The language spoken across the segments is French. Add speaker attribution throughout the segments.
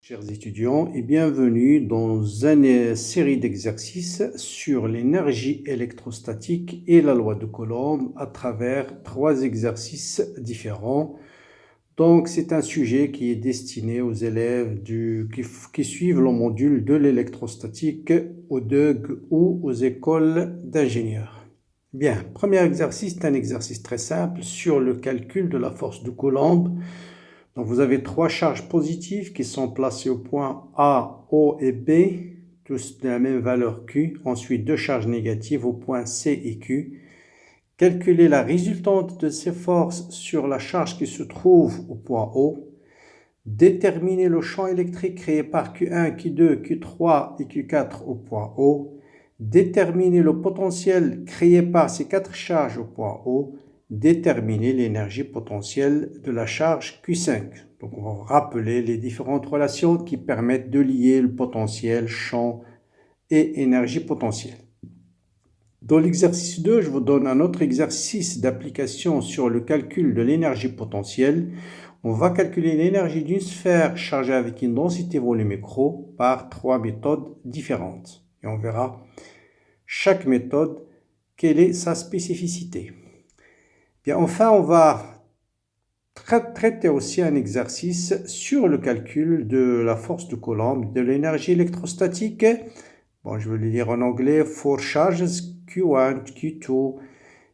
Speaker 1: Chers étudiants, et bienvenue dans une série d'exercices sur l'énergie électrostatique et la loi de Coulomb à travers 3 exercices différents. Donc, c'est un sujet qui est destiné aux élèves qui suivent le module de l'électrostatique au DUG ou aux écoles d'ingénieurs. Bien, premier exercice, c'est un exercice très simple sur le calcul de la force de Coulomb. Donc, vous avez 3 charges positives qui sont placées au point A, O et B, tous de la même valeur Q. Ensuite, 2 charges négatives au point C et Q. Calculez la résultante de ces forces sur la charge qui se trouve au point O. Déterminez le champ électrique créé par Q1, Q2, Q3 et Q4 au point O. Déterminez le potentiel créé par ces 4 charges au point O. Déterminer l'énergie potentielle de la charge Q5. Donc, on va rappeler les différentes relations qui permettent de lier le potentiel, champ et énergie potentielle. Dans l'exercice 2, je vous donne un autre exercice d'application sur le calcul de l'énergie potentielle. On va calculer l'énergie d'une sphère chargée avec une densité volumique ρ par 3 méthodes différentes. Et on verra chaque méthode, quelle est sa spécificité. Bien, enfin, on va traiter aussi un exercice sur le calcul de la force de Coulomb, de l'énergie électrostatique. Bon, je vais le lire en anglais. For charges Q1, Q2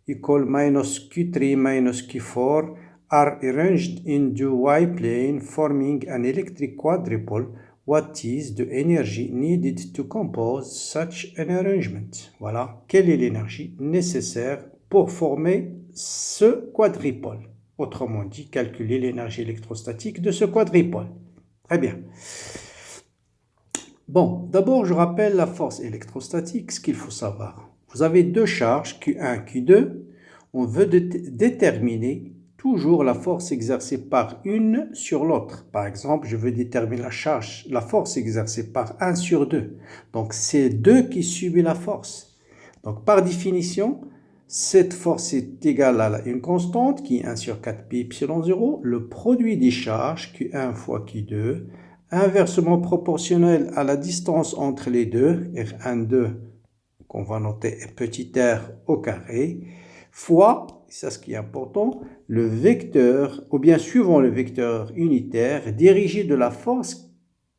Speaker 1: equal minus Q3 minus Q4 are arranged in the y-plane forming an electric quadrupole. What is the energy needed to compose such an arrangement? Voilà, quelle est l'énergie nécessaire pour former ce quadrupole? Autrement dit, calculer l'énergie électrostatique de ce quadrupole. Très bien. Bon, d'abord, je rappelle la force électrostatique, ce qu'il faut savoir. Vous avez 2 charges, Q1, Q2. On veut déterminer toujours la force exercée par une sur l'autre. Par exemple, je veux déterminer la force exercée par 1 sur 2. Donc, c'est 2 qui subit la force. Donc, par définition, cette force est égale à une constante qui est 1 sur 4 pi epsilon 0. Le produit des charges, Q1 fois Q2, inversement proportionnel à la distance entre les deux, R1, 2, qu'on va noter petit r au carré, fois, c'est ce qui est important, le vecteur, ou bien suivant le vecteur unitaire, dirigé de la force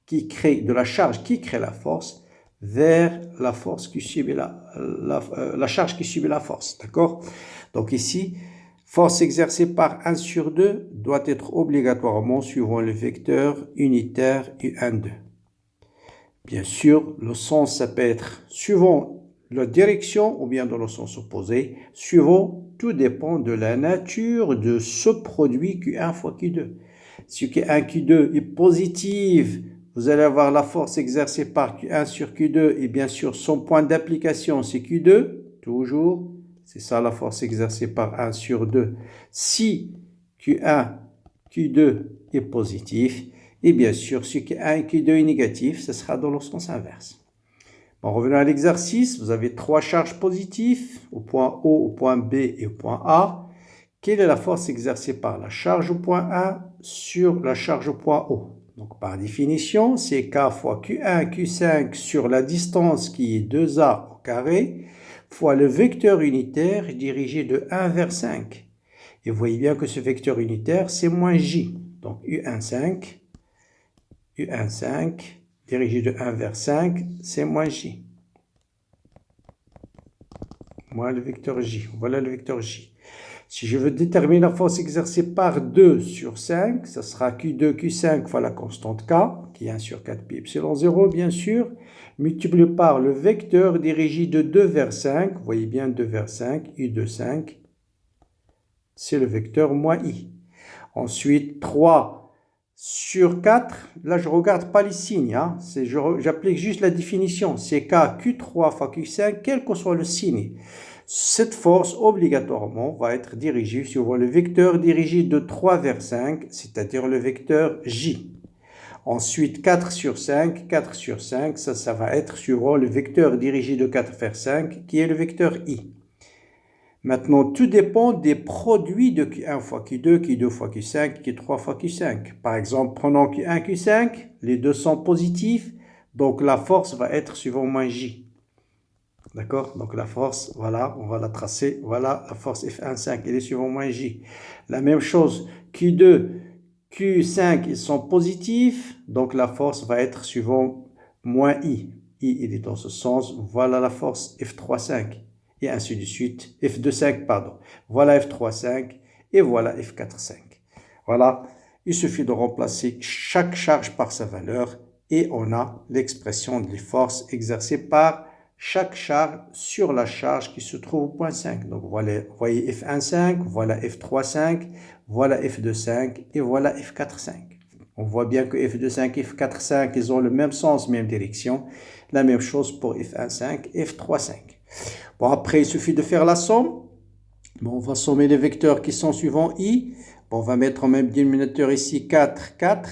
Speaker 1: qui crée, de la charge qui crée la force, vers la force qui subit la charge qui subit la force, d'accord? Donc ici, force exercée par 1 sur 2 doit être obligatoirement suivant le vecteur unitaire U1, 2. Bien sûr, le sens, ça peut être suivant la direction ou bien dans le sens opposé. Suivant, tout dépend de la nature de ce produit Q1 fois Q2. Si Q1, Q2 est positive, vous allez avoir la force exercée par Q1 sur Q2 et bien sûr son point d'application c'est Q2, toujours. C'est ça la force exercée par 1 sur 2. Si Q1, Q2 est positif, et bien sûr, si Q1 et Q2 est négatif, ce sera dans le sens inverse. Bon, revenons à l'exercice. Vous avez 3 charges positives au point O, au point B et au point A. Quelle est la force exercée par la charge au point A sur la charge au point O? Donc, par définition, c'est K fois Q1, Q5 sur la distance qui est 2A au carré, fois le vecteur unitaire dirigé de 1 vers 5. Et vous voyez bien que ce vecteur unitaire, c'est moins J. Donc, U15, dirigé de 1 vers 5, c'est moins J. Moins le vecteur J. Voilà le vecteur J. Si je veux déterminer la force exercée par 2 sur 5, ça sera Q2, Q5 fois la constante K, qui est 1 sur 4 pi epsilon 0, bien sûr, multiplié par le vecteur dirigé de 2 vers 5, vous voyez bien 2 vers 5, U2, 5, c'est le vecteur moins I. Ensuite, 3 sur 4, là je ne regarde pas les signes, hein, j'applique juste la définition, c'est K, Q3 fois Q5, quel que soit le signe. Cette force, obligatoirement, va être dirigée sur le vecteur dirigé de 3 vers 5, c'est-à-dire le vecteur J. Ensuite, 4 sur 5, ça va être sur le vecteur dirigé de 4 vers 5, qui est le vecteur I. Maintenant, tout dépend des produits de Q1 fois Q2, Q2 fois Q5, Q3 fois Q5. Par exemple, prenons Q1, Q5, les deux sont positifs, donc la force va être suivant moins J. D'accord? Donc la force, voilà, on va la tracer. Voilà, la force F1,5, elle est suivant moins J. La même chose, Q2, Q5, ils sont positifs, donc la force va être suivant moins I. I, il est dans ce sens. Voilà la force F3,5. Et ainsi de suite. F2,5, pardon. Voilà F3,5 et voilà F4,5. Voilà, il suffit de remplacer chaque charge par sa valeur et on a l'expression des forces exercées par chaque charge sur la charge qui se trouve au point 5. Donc voilà, voyez F1,5, voilà F3,5, voilà F2,5 et voilà F4,5. On voit bien que F2,5 et F4,5, ils ont le même sens, même direction. La même chose pour F1,5 et F3,5. Bon, après, il suffit de faire la somme. Bon, on va sommer les vecteurs qui sont suivants I. Bon, on va mettre en même dénominateur ici 4, 4.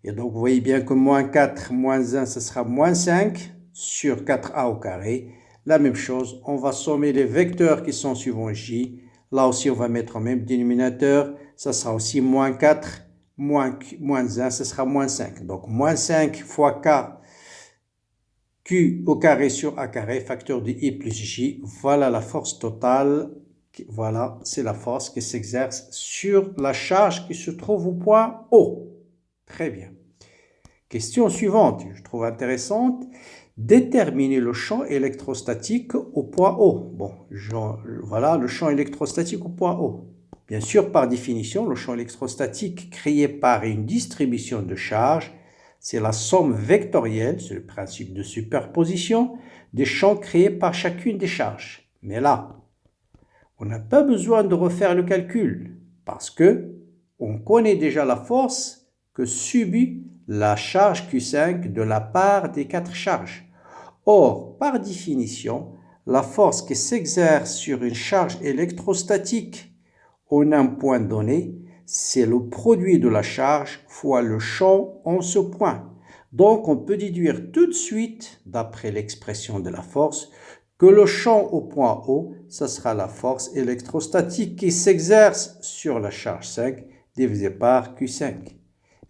Speaker 1: Et donc, vous voyez bien que moins 4, moins 1, ce sera moins 5 sur 4a au carré. La même chose, on va sommer les vecteurs qui sont suivants J. Là aussi, on va mettre en même dénominateur. Ça sera aussi moins 4, moins 1, ce sera moins 5. Donc, moins 5 fois K, Q au carré sur A carré, facteur de I plus J. Voilà la force totale. Voilà, c'est la force qui s'exerce sur la charge qui se trouve au point O. Très bien. Question suivante, je trouve intéressante. Déterminer le champ électrostatique au point O. Bon, voilà le champ électrostatique au point O. Bien sûr, par définition, le champ électrostatique créé par une distribution de charge, c'est la somme vectorielle, c'est le principe de superposition, des champs créés par chacune des charges. Mais là, on n'a pas besoin de refaire le calcul parce que on connaît déjà la force que subit la charge Q5 de la part des 4 charges. Or, par définition, la force qui s'exerce sur une charge électrostatique en un point donné, c'est le produit de la charge fois le champ en ce point. Donc, on peut déduire tout de suite, d'après l'expression de la force, que le champ au point O, ce sera la force électrostatique qui s'exerce sur la charge 5 divisé par Q5.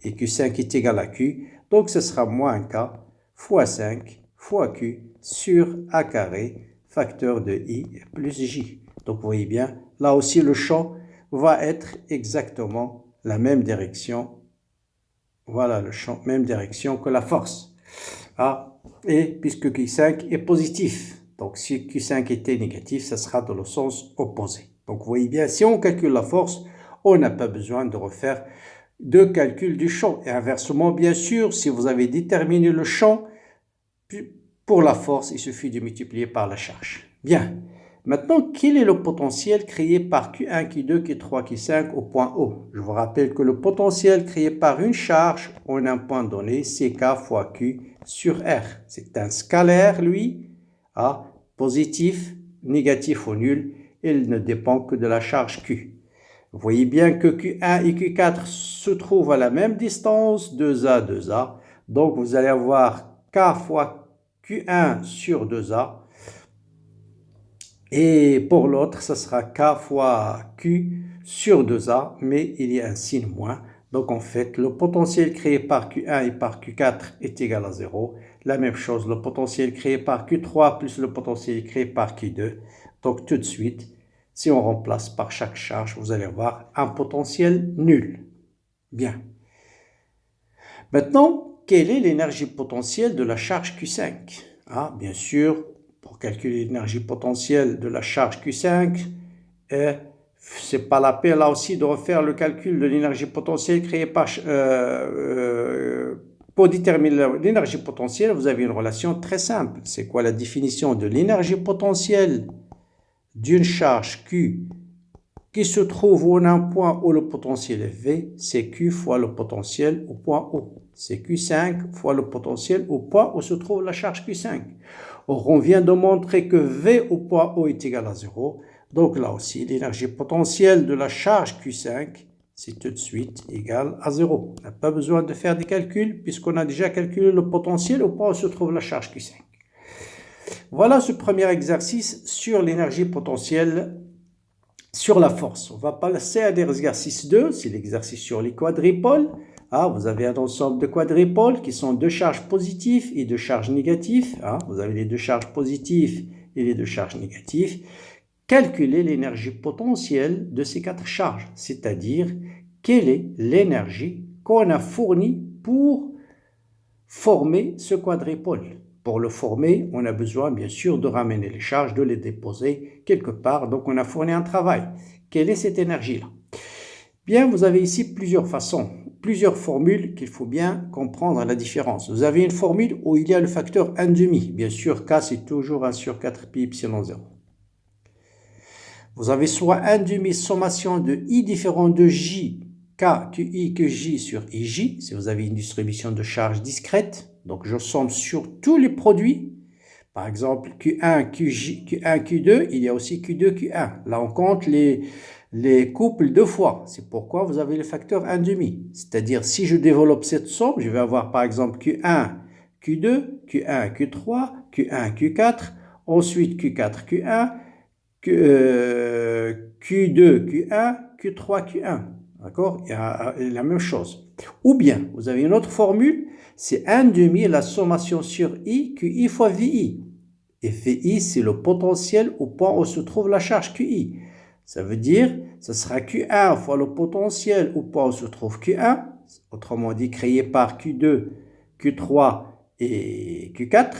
Speaker 1: Et Q5 est égal à Q, donc ce sera moins K fois 5 fois Q sur A carré, facteur de I plus J. Donc vous voyez bien, là aussi le champ va être exactement la même direction. Voilà le champ, même direction que la force. Ah, et puisque Q5 est positif, donc si Q5 était négatif, ça sera dans le sens opposé. Donc vous voyez bien, si on calcule la force, on n'a pas besoin de refaire de calcul du champ. Et inversement, bien sûr, si vous avez déterminé le champ, pour la force, il suffit de multiplier par la charge. Bien. Maintenant, quel est le potentiel créé par Q1, Q2, Q3, Q5 au point O? Je vous rappelle que le potentiel créé par une charge en un point donné, c'est K fois Q sur R. C'est un scalaire, lui, à positif, négatif ou nul. Il ne dépend que de la charge Q. Vous voyez bien que Q1 et Q4 se trouvent à la même distance, 2A, 2A. Donc, vous allez avoir K fois Q1 sur 2A. Et pour l'autre, ce sera K fois Q sur 2A, mais il y a un signe moins. Donc en fait, le potentiel créé par Q1 et par Q4 est égal à 0. La même chose, le potentiel créé par Q3 plus le potentiel créé par Q2. Donc tout de suite, si on remplace par chaque charge, vous allez avoir un potentiel nul. Bien. Maintenant, quelle est l'énergie potentielle de la charge Q5? Ah, bien sûr, pour calculer l'énergie potentielle de la charge Q5, ce n'est pas la peine là aussi de refaire le calcul de l'énergie potentielle créée par... pour déterminer l'énergie potentielle, vous avez une relation très simple. C'est quoi la définition de l'énergie potentielle d'une charge Q qui se trouve en un point où le potentiel est V? C'est Q fois le potentiel au point O. C'est Q5 fois le potentiel au point où se trouve la charge Q5. Or, on vient de montrer que V au point O est égal à 0. Donc là aussi, l'énergie potentielle de la charge Q5, c'est tout de suite égal à 0. On n'a pas besoin de faire des calculs puisqu'on a déjà calculé le potentiel au point où se trouve la charge Q5. Voilà ce premier exercice sur l'énergie potentielle Sur la force, on va passer à l'exercice 2, c'est l'exercice sur les quadripoles. Vous avez un ensemble de quadripoles qui sont deux charges positives et deux charges négatives. Vous avez les deux charges positives et les deux charges négatives. Calculez l'énergie potentielle de ces quatre charges, c'est-à-dire quelle est l'énergie qu'on a fournie pour former ce quadripôle. Pour le former, on a besoin bien sûr de ramener les charges, de les déposer quelque part. Donc on a fourni un travail. Quelle est cette énergie-là? Bien, vous avez ici plusieurs façons, plusieurs formules qu'il faut bien comprendre la différence. Vous avez une formule où il y a le facteur 1,5. Bien sûr, K c'est toujours 1 sur 4 pi epsilon 0. Vous avez soit 1,5 sommation de I différent de J, K, QI, QJ sur IJ, si vous avez une distribution de charge discrète. Donc je somme sur tous les produits. Par exemple, Q1, QJ, Q1, Q2, il y a aussi Q2, Q1. Là, on compte les couples deux fois. C'est pourquoi vous avez le facteur 1,5. C'est-à-dire, si je développe cette somme, je vais avoir par exemple Q1, Q2, Q1, Q3, Q1, Q4, ensuite Q4, Q1, Q2, Q1, Q3, Q1. D'accord? Il y a la même chose. Ou bien, vous avez une autre formule, c'est 1,5 la sommation sur I, QI fois VI. Et VI, c'est le potentiel au point où se trouve la charge QI. Ça veut dire, ce sera Q1 fois le potentiel au point où se trouve Q1, autrement dit créé par Q2, Q3 et Q4,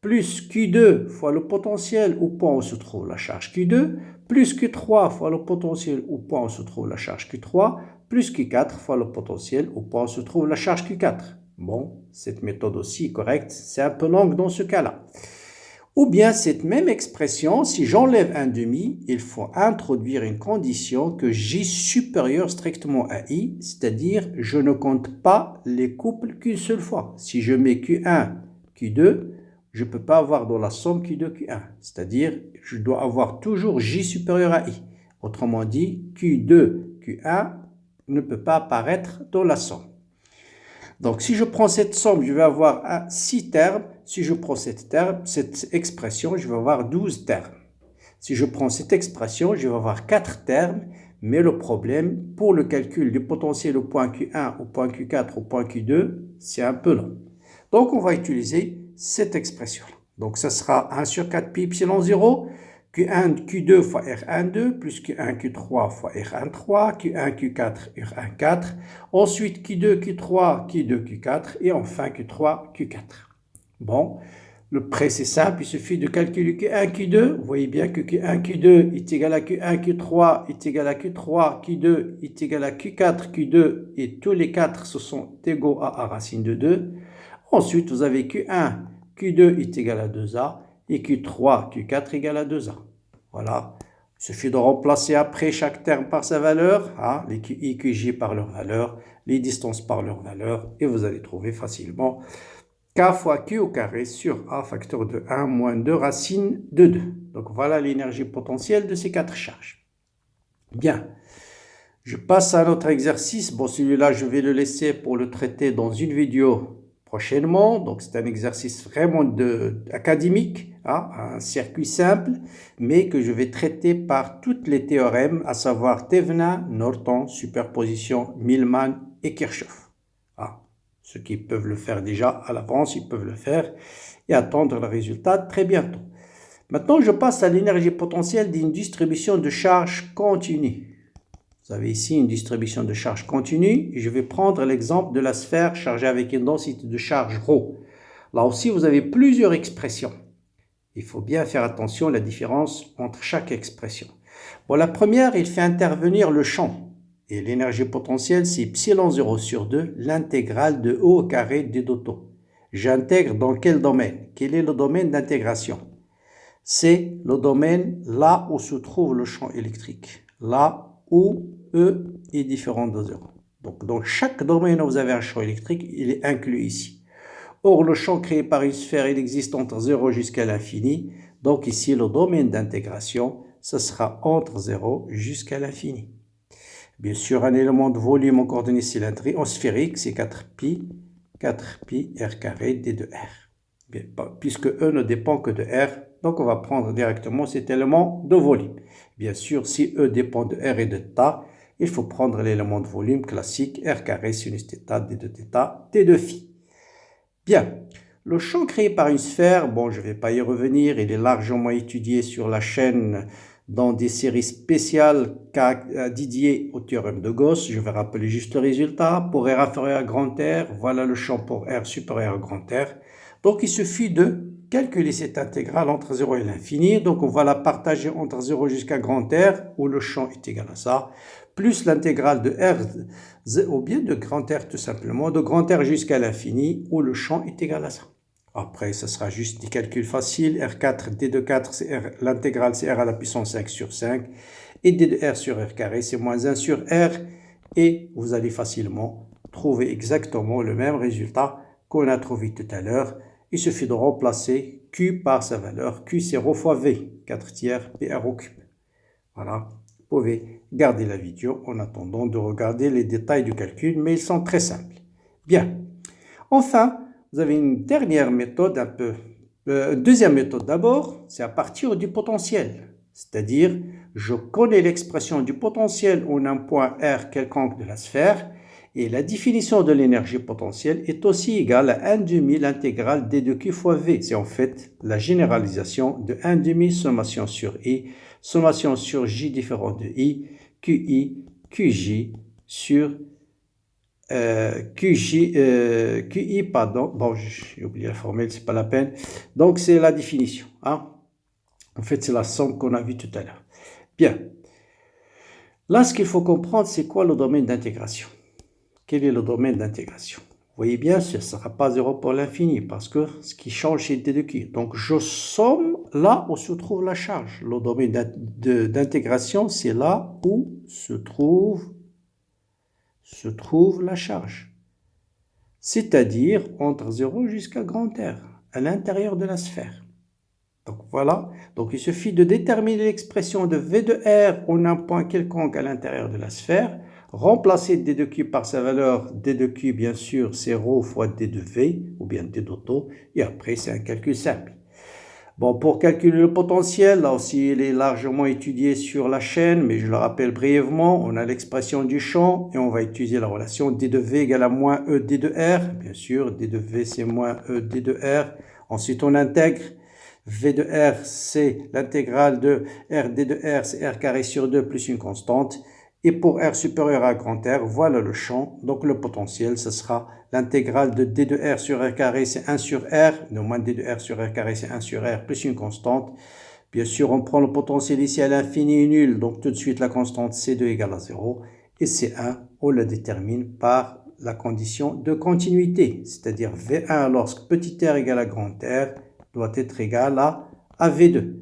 Speaker 1: plus Q2 fois le potentiel au point où se trouve la charge Q2, plus Q3 fois le potentiel au point où se trouve la charge Q3, plus Q4 fois le potentiel au point où se trouve la charge Q4. Bon, cette méthode aussi est correcte, c'est un peu longue dans ce cas-là. Ou bien cette même expression, si j'enlève 1,5, il faut introduire une condition que J supérieur strictement à I, c'est-à-dire je ne compte pas les couples qu'une seule fois. Si je mets Q1, Q2, je ne peux pas avoir dans la somme Q2, Q1, c'est-à-dire je dois avoir toujours J supérieur à I. Autrement dit, Q2, Q1 ne peut pas apparaître dans la somme. Donc, si je prends cette somme, je vais avoir 6 termes. Si je prends cette expression, je vais avoir 12 termes. Si je prends cette expression, je vais avoir 4 termes. Mais le problème, pour le calcul du potentiel au point Q1, au point Q4, au point Q2, c'est un peu long. Donc, on va utiliser cette expression-là. Donc, ça sera 1 sur 4 pi epsilon 0. Q1, Q2 fois R12, plus Q1, Q3 fois R13, Q1, Q4, R14, ensuite Q2, Q3, Q2, Q4, et enfin Q3, Q4. Bon, le prêt c'est simple, il suffit de calculer Q1, Q2, vous voyez bien que Q1, Q2 est égal à Q1, Q3 est égal à Q3, Q2 est égal à Q4, Q2, et tous les 4 se sont égaux à A racine de 2. Ensuite, vous avez Q1, Q2 est égal à 2A, et Q3, Q4 égale à 2A. Voilà. Il suffit de remplacer après chaque terme par sa valeur, les QI, QJ par leur valeur, les distances par leur valeur, et vous allez trouver facilement K fois Q au carré sur A facteur de 1 moins 2 racine de 2. Donc voilà l'énergie potentielle de ces quatre charges. Bien. Je passe à notre exercice. Bon, celui-là, je vais le laisser pour le traiter dans une vidéo prochainement. Donc, c'est un exercice vraiment académique, un circuit simple, mais que je vais traiter par toutes les théorèmes, à savoir Thevenin, Norton, superposition, Millman et Kirchhoff. Ceux qui peuvent le faire déjà à l'avance, ils peuvent le faire et attendre le résultat très bientôt. Maintenant, je passe à l'énergie potentielle d'une distribution de charge continue. Vous avez ici une distribution de charge continue. Et je vais prendre l'exemple de la sphère chargée avec une densité de charge ρ. Là aussi, vous avez plusieurs expressions. Il faut bien faire attention à la différence entre chaque expression. Bon, la première, il fait intervenir le champ. Et l'énergie potentielle, c'est epsilon 0 sur 2, l'intégrale de O au carré d d'auto. J'intègre dans quel domaine? Quel est le domaine d'intégration? C'est le domaine là où se trouve le champ électrique. Là où E est différent de 0. Donc, dans chaque domaine où vous avez un champ électrique, il est inclus ici. Or, le champ créé par une sphère, il existe entre 0 jusqu'à l'infini. Donc, ici, le domaine d'intégration, ce sera entre 0 jusqu'à l'infini. Bien sûr, un élément de volume en coordonnées cylindriques, en sphérique, c'est 4pi r carré d de r. puisque E ne dépend que de R. Donc, on va prendre directement cet élément de volume. Bien sûr, si E dépend de R et de θ, il faut prendre l'élément de volume classique, R carré sinus θ, d de θ, t de phi. Bien, le champ créé par une sphère, bon, je ne vais pas y revenir, il est largement étudié sur la chaîne dans des séries spéciales Didier au théorème de Gauss. Je vais rappeler juste le résultat. Pour R inférieur à grand R, voilà le champ pour R supérieur à grand R. Donc, il suffit de calculer cette intégrale entre 0 et l'infini. Donc, on va la partager entre 0 jusqu'à grand R, où le champ est égal à ça, plus l'intégrale de R, ou bien de grand R tout simplement, de grand R jusqu'à l'infini, où le champ est égal à ça. Après, ce sera juste des calculs faciles. R4, D de 4, l'intégrale, c'est R à la puissance 5 sur 5. Et D de R sur R carré, c'est moins 1 sur R. Et vous allez facilement trouver exactement le même résultat qu'on a trouvé tout à l'heure. Il suffit de remplacer Q par sa valeur. Q, c'est ρ fois V, 4 tiers PR au cube. Voilà. Vous pouvez garder la vidéo en attendant de regarder les détails du calcul, mais ils sont très simples. Bien. Enfin, vous avez une dernière méthode deuxième méthode d'abord, c'est à partir du potentiel. C'est-à-dire, je connais l'expression du potentiel en un point R quelconque de la sphère et la définition de l'énergie potentielle est aussi égale à 1 demi l'intégrale d de Q fois V. C'est en fait la généralisation de 1 demi sommation sur I, sommation sur J différent de I, QI sur QI, pardon, bon, j'ai oublié la formule, c'est pas la peine. Donc, c'est la définition. Hein? En fait, c'est la somme qu'on a vue tout à l'heure. Bien. Là, ce qu'il faut comprendre, c'est quoi le domaine d'intégration? Quel est le domaine d'intégration? Vous voyez bien, ce ne sera pas 0 pour l'infini, parce que ce qui change, c'est d de q. Donc, je somme là où se trouve la charge. Le domaine d'intégration, c'est là où se trouve la charge. C'est-à-dire entre 0 jusqu'à grand R, à l'intérieur de la sphère. Donc voilà, donc il suffit de déterminer l'expression de V de R en un point quelconque à l'intérieur de la sphère, remplacer D de Q par sa valeur, D de Q bien sûr c'est ρ fois D de V, ou bien D d'auto, et après c'est un calcul simple. Bon, pour calculer le potentiel, là aussi il est largement étudié sur la chaîne, mais je le rappelle brièvement, on a l'expression du champ et on va utiliser la relation D de V égale à moins E D de R, bien sûr, D de V c'est moins E D de R, ensuite on intègre. V de R, c'est l'intégrale de R d de R, c'est R carré sur 2 plus une constante. Et pour R supérieur à grand R, voilà le champ. Donc le potentiel, ce sera l'intégrale de d de R sur R carré, c'est 1 sur R. Non, moins d de R sur R carré, c'est 1 sur R plus une constante. Bien sûr, on prend le potentiel ici à l'infini et nul. Donc tout de suite, la constante C2 égale à 0. Et C1, on le détermine par la condition de continuité. C'est-à-dire V1 lorsque petit r égale à grand R, doit être égal à V2.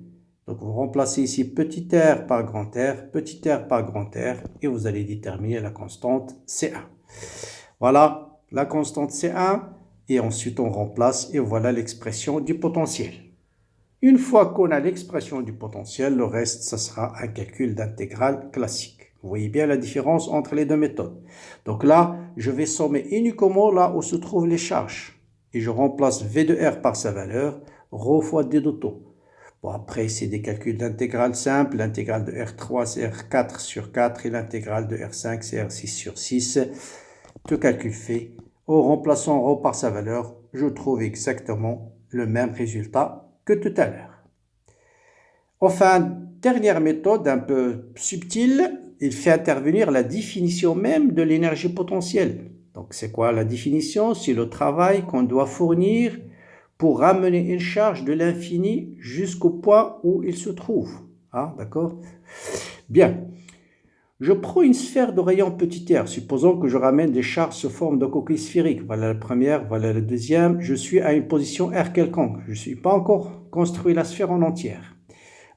Speaker 1: Donc, vous remplacez ici petit r par grand R, et vous allez déterminer la constante C1. Voilà la constante C1, et ensuite on remplace, et voilà l'expression du potentiel. Une fois qu'on a l'expression du potentiel, le reste, ça sera un calcul d'intégrale classique. Vous voyez bien la différence entre les deux méthodes. Donc là, je vais sommer uniquement là où se trouvent les charges. Et je remplace V de R par sa valeur, ρ fois D d'auto. Bon, après, c'est des calculs d'intégrale simple. L'intégrale de R3, c'est R4 sur 4. Et l'intégrale de R5, c'est R6 sur 6. Tout calcul fait. En remplaçant ρ par sa valeur, je trouve exactement le même résultat que tout à l'heure. Enfin, dernière méthode un peu subtile, il fait intervenir la définition même de l'énergie potentielle. Donc, c'est quoi la définition? C'est le travail qu'on doit fournir pour ramener une charge de l'infini jusqu'au point où il se trouve. Ah, d'accord? Bien. Je prends une sphère de rayon petit r. Supposons que je ramène des charges sous forme de coquille sphérique. Voilà la première, voilà la deuxième. Je suis à une position r quelconque. Je ne suis pas encore construit la sphère en entière.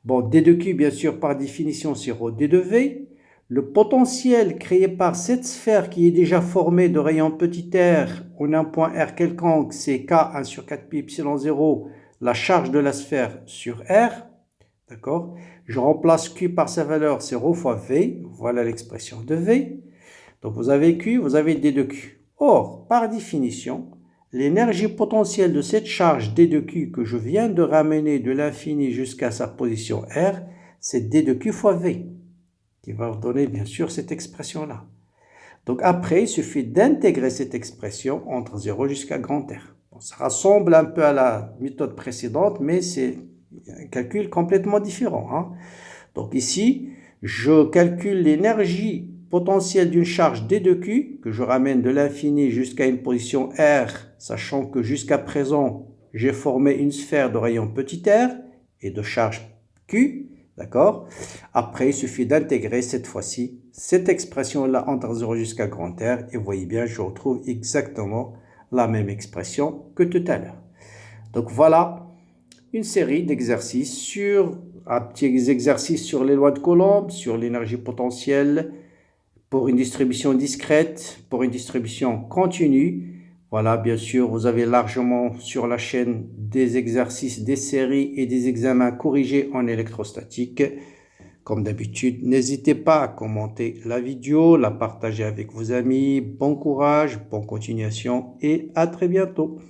Speaker 1: Bon, d de q, bien sûr, par définition, c'est ρ d de v. Le potentiel créé par cette sphère qui est déjà formée de rayons petit r en un point r quelconque, c'est K1 sur 4 pi epsilon 0, la charge de la sphère sur R. D'accord? Je remplace Q par sa valeur, c'est ρ fois V. Voilà l'expression de V. Donc vous avez Q, vous avez D de Q. Or, par définition, l'énergie potentielle de cette charge D de Q que je viens de ramener de l'infini jusqu'à sa position R, c'est D de Q fois V, qui va vous donner bien sûr cette expression-là. Donc après, il suffit d'intégrer cette expression entre 0 jusqu'à grand R. Bon, ça ressemble un peu à la méthode précédente, mais c'est un calcul complètement différent, hein. Donc ici, je calcule l'énergie potentielle d'une charge D de Q, que je ramène de l'infini jusqu'à une position R, sachant que jusqu'à présent, j'ai formé une sphère de rayon petit r et de charge Q, d'accord? Après, il suffit d'intégrer cette fois-ci cette expression-là entre 0 jusqu'à grand R, et vous voyez bien, je retrouve exactement la même expression que tout à l'heure. Donc voilà une série d'exercices sur un petit exercice sur les lois de Coulomb, sur l'énergie potentielle pour une distribution discrète, pour une distribution continue. Voilà, bien sûr, vous avez largement sur la chaîne des exercices, des séries et des examens corrigés en électrostatique. Comme d'habitude, n'hésitez pas à commenter la vidéo, la partager avec vos amis. Bon courage, bonne continuation et à très bientôt.